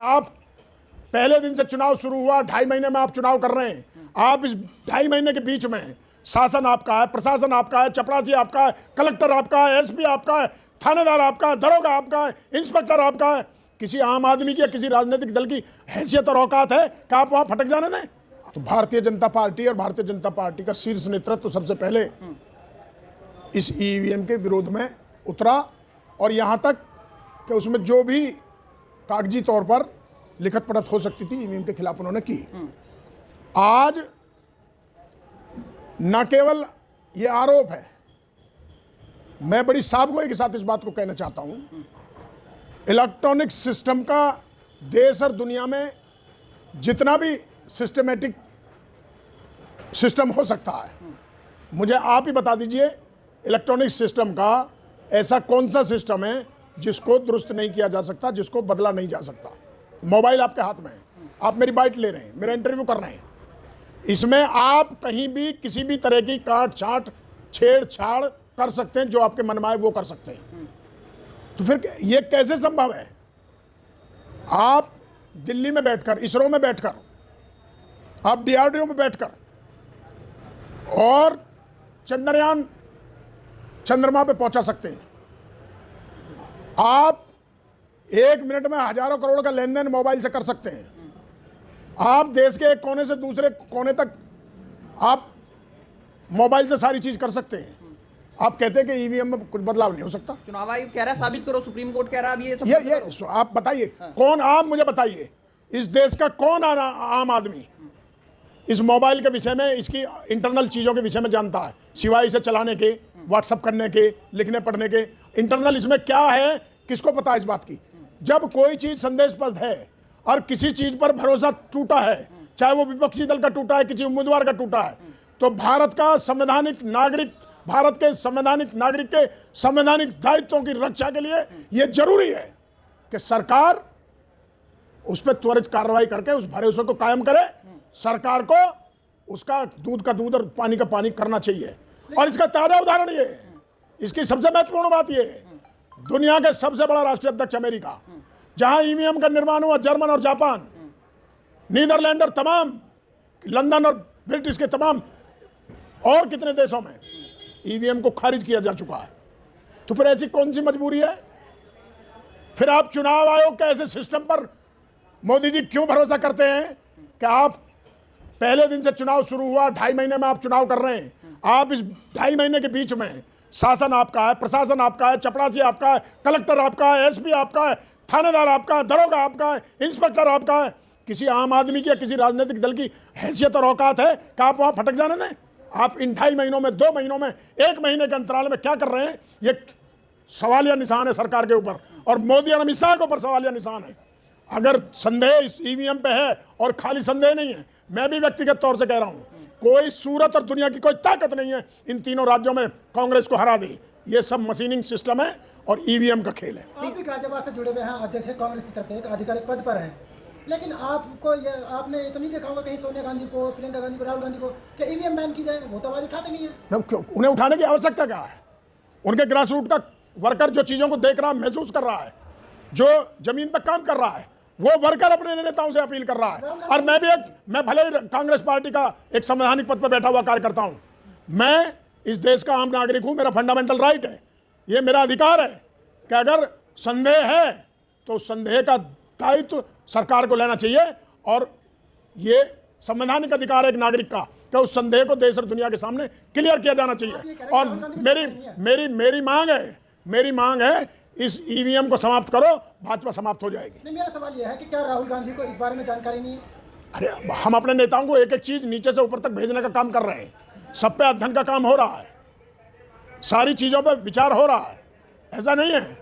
आप पहले दिन से चुनाव शुरू हुआ, 2.5 महीने में आप चुनाव कर रहे हैं। आप इस 2.5 महीने के बीच में शासन आपका है, प्रशासन आपका है, चपरासी आपका है, कलेक्टर आपका है, एसपी आपका है, थानेदार आपका है, दरोगा आपका है, इंस्पेक्टर आपका है। किसी आम आदमी की या किसी राजनीतिक दल की हैसियत और औकात है कि आप वहां फटक जाने दें? तो भारतीय जनता पार्टी और भारतीय जनता पार्टी का शीर्ष नेतृत्व तो सबसे पहले इस ईवीएम के विरोध में उतरा और यहां तक कि उसमें जो भी कागजी तौर पर लिखत पढ़त हो सकती थी ईवीएम के खिलाफ उन्होंने की। आज न केवल ये आरोप है, मैं बड़ी साफगोई के साथ इस बात को कहना चाहता हूं, इलेक्ट्रॉनिक सिस्टम का देश और दुनिया में जितना भी सिस्टमेटिक सिस्टम हो सकता है, मुझे आप ही बता दीजिए इलेक्ट्रॉनिक सिस्टम का ऐसा कौन सा सिस्टम है जिसको दुरुस्त नहीं किया जा सकता, जिसको बदला नहीं जा सकता। मोबाइल आपके हाथ में है, आप मेरी बाइट ले रहे हैं, मेरा इंटरव्यू कर रहे हैं, इसमें आप कहीं भी किसी भी तरह की काट छाट छेड़छाड़ कर सकते हैं, जो आपके मन में आए वो कर सकते हैं। तो फिर ये कैसे संभव है? आप दिल्ली में बैठकर, इसरो में बैठकर, आप डीआरडीओ में बैठकर और चंद्रयान चंद्रमा पे पहुंचा सकते हैं। आप 1 मिनट में हजारों करोड़ का लेन देन मोबाइल से कर सकते हैं। आप देश के एक कोने से दूसरे कोने तक आप मोबाइल से सारी चीज कर सकते हैं। आप कहते हैं कि ईवीएम में कुछ बदलाव नहीं हो सकता। चुनाव आयोग कह रहा है साबित करो, सुप्रीम कोर्ट कह रहा है अब ये सब ये आप बताइए, कौन आप मुझे बताइए, इस देश का कौन आम आदमी इस मोबाइल के विषय में, इसकी इंटरनल चीज़ों के विषय में जानता है, सिवाय इसे चलाने के, व्हाट्सअप करने के, लिखने पढ़ने के? इंटरनल इसमें क्या है, किसको पता है इस बात की? जब कोई चीज़ संदेशप्रद है और किसी चीज़ पर भरोसा टूटा है, चाहे वो विपक्षी दल का टूटा है, किसी उम्मीदवार का टूटा है, तो भारत का संवैधानिक नागरिक, भारत के संवैधानिक नागरिक के संवैधानिक दायित्वों की रक्षा के लिए यह जरूरी है कि सरकार उस पर त्वरित कार्रवाई करके उस भरोसे को कायम करे। सरकार को उसका दूध का दूध और पानी का पानी करना चाहिए। और इसका ताजा उदाहरण ये है, इसकी सबसे महत्वपूर्ण बात ये है, दुनिया के सबसे बड़ा राष्ट्रीय अध्यक्ष अमेरिका, जहां ईवीएम का निर्माण हुआ, जर्मन और जापान, नीदरलैंड और तमाम लंदन और ब्रिटिश के तमाम और कितने देशों में ईवीएम को खारिज किया जा चुका है। तो फिर ऐसी कौन सी मजबूरी है? फिर आप चुनाव आयोग के ऐसे सिस्टम पर मोदी जी क्यों भरोसा करते हैं कि आप पहले दिन से चुनाव शुरू हुआ, 2.5 महीने में आप चुनाव कर रहे हैं। आप इस 2.5 महीने के बीच में शासन आपका है, प्रशासन आपका है, चपरासी आपका है, कलेक्टर आपका है, एसपी आपका है, थानेदार आपका है, दरोगा आपका है, इंस्पेक्टर आपका है। किसी आम आदमी की या किसी राजनीतिक दल की हैसियत और औकात है कि आप वहां फटक जाने दें? आप इन 2.5 महीनों में, 2 महीनों में, 1 महीने के अंतराल में क्या कर रहे हैं? ये सवालिया निशान है सरकार के ऊपर, और मोदी और अमित शाह के ऊपर सवालिया निशान है। अगर संदेह इस ईवीएम पे है, और खाली संदेह नहीं है, मैं भी व्यक्तिगत तौर से कह रहा हूं, कोई सूरत और दुनिया की कोई ताकत नहीं है इन तीनों राज्यों में कांग्रेस को हरा दे। ये सब मशीनिंग सिस्टम है और ईवीएम का खेल है। आप भी गाजियाबाद से जुड़े हुए हैं, अध्यक्ष कांग्रेस की तरफ एक आधिकारिक पद पर हैं, लेकिन आपको आपने ये तो नहीं देखा होगा कहीं सोनिया गांधी को, प्रियंका गांधी को, राहुल गांधी को कि ईवीएम बैन की जाए, वो तो आवाज उठाते नहीं है। क्यों उन्हें उठाने की आवश्यकता क्या है? उनके ग्रास रूट का वर्कर जो चीजों को देख रहा है, महसूस कर रहा है, जो जमीन पर काम कर रहा है, वो वर्कर अपने नेताओं से अपील कर रहा है। और मैं भले ही कांग्रेस पार्टी का एक संवैधानिक पद पर बैठा हुआ कार्यकर्ता हूं, मैं इस देश का आम नागरिक हूं, मेरा फंडामेंटल राइट है, ये मेरा अधिकार है कि अगर संदेह है तो संदेह का दायित्व सरकार को लेना चाहिए। और ये संवैधानिक अधिकार है एक नागरिक का कि उस संदेह को देश और दुनिया के सामने क्लियर किया जाना चाहिए। और मेरी मांग है इस ईवीएम को समाप्त करो, भाजपा समाप्त हो जाएगी। नहीं, मेरा सवाल यह है कि क्या राहुल गांधी को इस बारे में जानकारी नहीं है? अरे हम अपने नेताओं को एक एक चीज नीचे से ऊपर तक भेजने का काम कर रहे हैं, सब पे अध्ययन का काम हो रहा है, सारी चीजों पे विचार हो रहा है। ऐसा नहीं है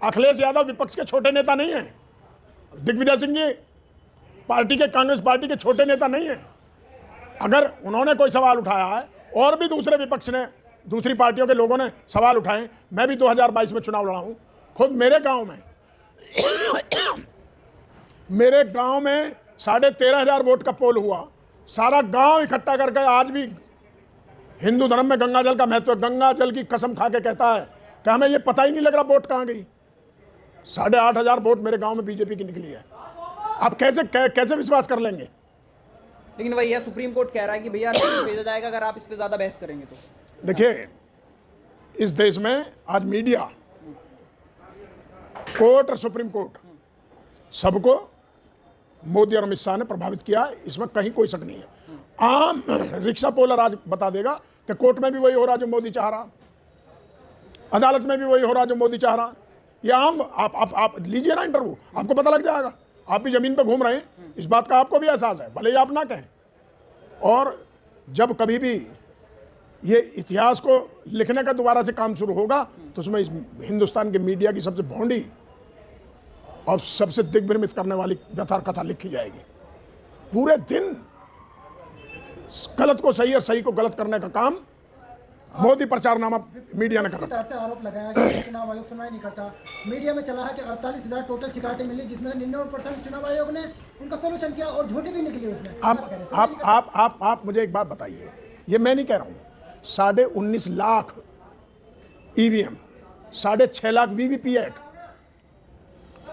अखिलेश यादव विपक्ष के छोटे नेता नहीं है, दिग्विजय सिंह जी पार्टी के, कांग्रेस पार्टी के छोटे नेता नहीं है। अगर उन्होंने कोई सवाल उठाया है और भी दूसरे विपक्ष ने, दूसरी पार्टियों के लोगों ने सवाल उठाए, मैं भी 2022 में चुनाव लड़ा हूं, खुद मेरे गांव में 13,500 वोट का पोल हुआ, सारा गांव इकट्ठा करके आज भी हिंदू धर्म में गंगा जल का महत्व, गंगा जल की कसम खा के कहता है कि हमें ये पता ही नहीं लग रहा वोट कहां गई। 8,500 वोट मेरे गांव में बीजेपी की निकली है। आप कैसे विश्वास कर लेंगे? लेकिन वही है, सुप्रीम कोर्ट कह रहा है कि भैया नहीं भेजा जाएगा अगर आप इस पे ज्यादा बहस करेंगे तो। देखिए, इस देश में आज मीडिया, कोर्ट और सुप्रीम कोर्ट सबको मोदी और अमित शाह ने प्रभावित किया है, इसमें कहीं कोई शक नहीं है। आम रिक्शा पोलर आज बता देगा कि कोर्ट में भी वही हो रहा जो मोदी चाह रहा, अदालत में भी वही हो रहा जो मोदी चाह रहा। ये आम आप लीजिए ना इंटरव्यू, आपको पता लग जाएगा। आप भी जमीन पर घूम रहे हैं, इस बात का आपको भी एहसास है, भले ही आप ना कहें। और जब कभी भी ये इतिहास को लिखने का दोबारा से काम शुरू होगा तो उसमें इस हिंदुस्तान के मीडिया की सबसे भौंडी और सबसे दिग्भ्रमित करने वाली व्यथार कथा लिखी जाएगी। पूरे दिन गलत को सही और सही को गलत करने का काम मोदी प्रचारनामा मीडिया ने कर रखा है। तरफ से आरोप लगाया गया कि चुनाव आयोग सुनवाई नहीं करता। मीडिया में चला है कि 48,000 टोटल शिकायतें मिली, जिसमें 99% चुनाव आयोग ने उनका सोल्यूशन किया और झूठी भी निकली उसमें। आप मुझे एक बात बताइए, ये मैं नहीं कह रहा हूँ, 19.5 लाख ईवीएम, 6.5 लाख वीवीपैट,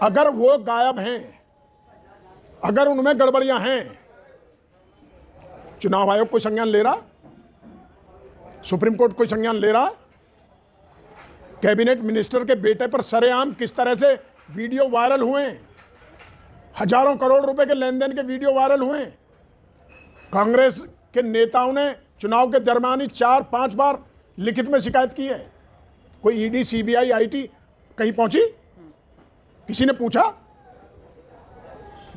अगर वो गायब हैं, अगर उनमें गड़बड़ियां हैं, चुनाव आयोग कोई संज्ञान ले रहा? सुप्रीम कोर्ट कोई संज्ञान ले रहा? कैबिनेट मिनिस्टर के बेटे पर सरेआम किस तरह से वीडियो वायरल हुए, हजारों करोड़ रुपए के लेन देन के वीडियो वायरल हुए। कांग्रेस के नेताओं ने चुनाव के दरमियान ही 4-5 बार लिखित में शिकायत की है। कोई ईडी, सीबीआई, आईटी कहीं पहुंची? किसी ने पूछा?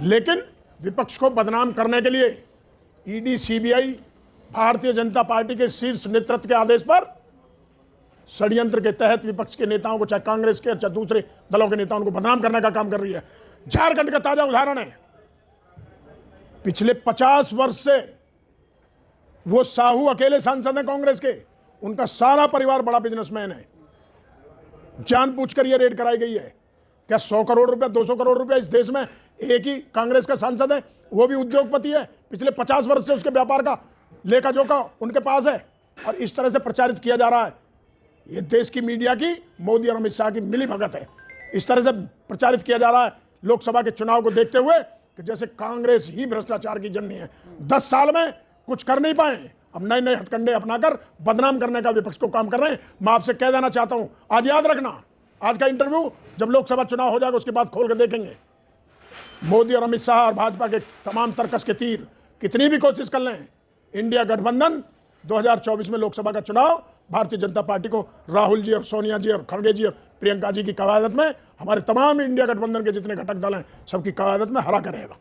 लेकिन विपक्ष को बदनाम करने के लिए ED, CBI, Bharatiya Janata party के शीर्ष नेतृत्व के आदेश पर षड्यंत्र के तहत विपक्ष के नेताओं को, चाहे कांग्रेस के चाहे दूसरे दलों के नेताओं को बदनाम करने का काम कर रही है। झारखंड का ताजा उदाहरण है, पिछले 50 वर्ष से वो साहू अकेले सांसद हैं कांग्रेस के, उनका सारा परिवार बड़ा बिजनेसमैन है। जानबूझकर यह रेड कराई गई है। क्या 100 करोड़ रुपया, 200 करोड़ रुपया इस देश में एक ही कांग्रेस का सांसद है, वो भी उद्योगपति है, पिछले 50 वर्ष से उसके व्यापार का लेखा जोखा उनके पास है, और इस तरह से प्रचारित किया जा रहा है। ये देश की मीडिया की मोदी और अमित शाह की मिली भगत है। इस तरह से प्रचारित किया जा रहा है लोकसभा के चुनाव को देखते हुए कि जैसे कांग्रेस ही भ्रष्टाचार की जननी है। 10 साल में कुछ कर नहीं पाए, अब नए नए हथकंडे अपनाकर बदनाम करने का विपक्ष को काम कर रहे हैं। मैं आपसे कह देना चाहता हूं, आज याद रखना, आज का इंटरव्यू जब लोकसभा चुनाव हो जाएगा उसके बाद खोल कर देखेंगे। मोदी और अमित शाह और भाजपा के तमाम तर्कस के तीर कितनी भी कोशिश कर लें, इंडिया गठबंधन 2024 में लोकसभा का चुनाव भारतीय जनता पार्टी को राहुल जी और सोनिया जी और खड़गे जी और प्रियंका जी की क़यादत में, हमारे तमाम इंडिया गठबंधन के जितने घटक दल हैं सबकी क़यादत में हरा करेगा।